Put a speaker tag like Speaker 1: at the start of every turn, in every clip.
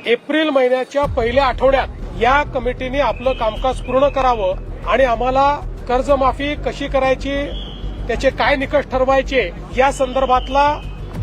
Speaker 1: April महिन्याच्या पहिल्या आठवड्यात या कमिटीने आपलं कामकाज पूर्ण करावं आणि आम्हाला कर्जमाफी कशी करायची, त्याचे काय निकष ठरवायचे या संदर्भातला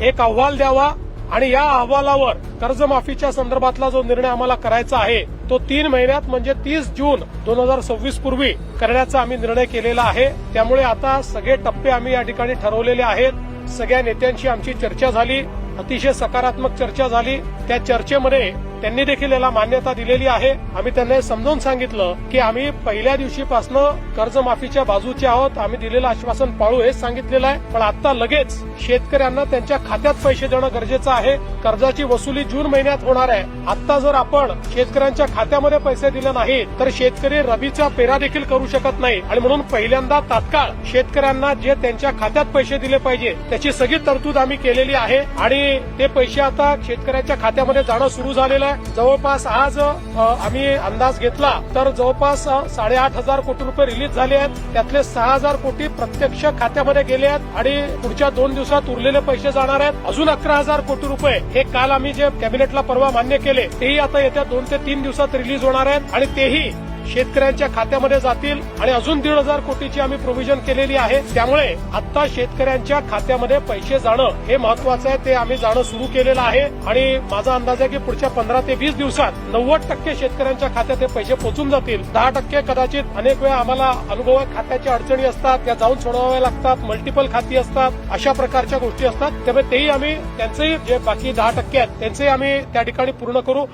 Speaker 1: एक अहवाल द्यावा आणि या अहवालावर कर्जमाफीच्या संदर्भातला जो निर्णय आम्हाला करायचा आहे तो 3 महिन्यात म्हणजे 30 जून 2026 पूर्वी करण्याचा आम्ही निर्णय केलेला आहे। त्यामुळे आता सगळे टप्पे आम्ही या ठिकाणी ठरवलेले आहेत। सगळ्या नेत्यांशी आमची चर्चा झाली, अतिशय सकारात्मक चर्चा झाली। त्या चर्चेमध्ये त्यांनी देखील याला मान्यता दिलेली आहे। आम्ही त्यांना समजावून सांगितलं की आम्ही पहिल्या दिवशीपासून कर्जमाफीच्या बाजूचे आहोत, आम्ही दिलेलं आश्वासन पाळू हेच सांगितलेलं आहे। पण आता लगेच शेतकऱ्यांना त्यांच्या खात्यात पैसे देणं गरजेचं आहे। कर्जाची वसुली जून महिन्यात होणार आहे। आता जर आपण शेतकऱ्यांच्या खात्यामध्ये पैसे दिले नाही तर शेतकरी रबीचा पेरा देखील करू शकत नाही आणि म्हणून पहिल्यांदा तात्काळ शेतकऱ्यांना जे त्यांच्या खात्यात पैसे दिले पाहिजे त्याची सगळी तरतूद आम्ही केलेली आहे आणि ते पैसे आता शेतकऱ्यांच्या खात्यामध्ये जाणं सुरू झालेलं आहे। जवळपास आज आम्ही अंदाज घेतला तर जवळपास 8,500 कोटी रुपये रिलीज झाले आहेत। त्यातले 6,000 कोटी प्रत्यक्ष खात्यामध्ये गेले आहेत आणि पुढच्या 2 दिवसात उरलेले पैसे जाणार आहेत। अजून 11,000 कोटी रुपये हे काल आम्ही जे कॅबिनेटला परवा मान्य केले तेही आता येत्या 2 ते 3 दिवसात रिलीज होणार आहेत आणि तेही शेतकऱ्यांच्या खात्यामध्ये जातील आणि अजून 1,500 कोटीची आम्ही प्रोव्हिजन केलेली आहे। त्यामुळे आता शेतकऱ्यांच्या खात्यामध्ये पैसे जाणं हे महत्वाचं आहे, ते आम्ही जाणं सुरू केलेलं आहे आणि माझा अंदाज आहे की पुढच्या 15 ते 20 दिवसात 90% शेतकऱ्यांच्या खात्यात हे पैसे पोहोचून जातील। 10% कदाचित अनेक वेळा आम्हाला अनुभव आहे, खात्याच्या अडचणी असतात, त्या जाऊन सोडवाव्या लागतात, मल्टिपल खाती असतात, अशा प्रकारच्या गोष्टी असतात। त्यामुळे तेही आम्ही त्यांचेही जे बाकी 10% आहेत त्यांचेही आम्ही त्या ठिकाणी पूर्ण करू।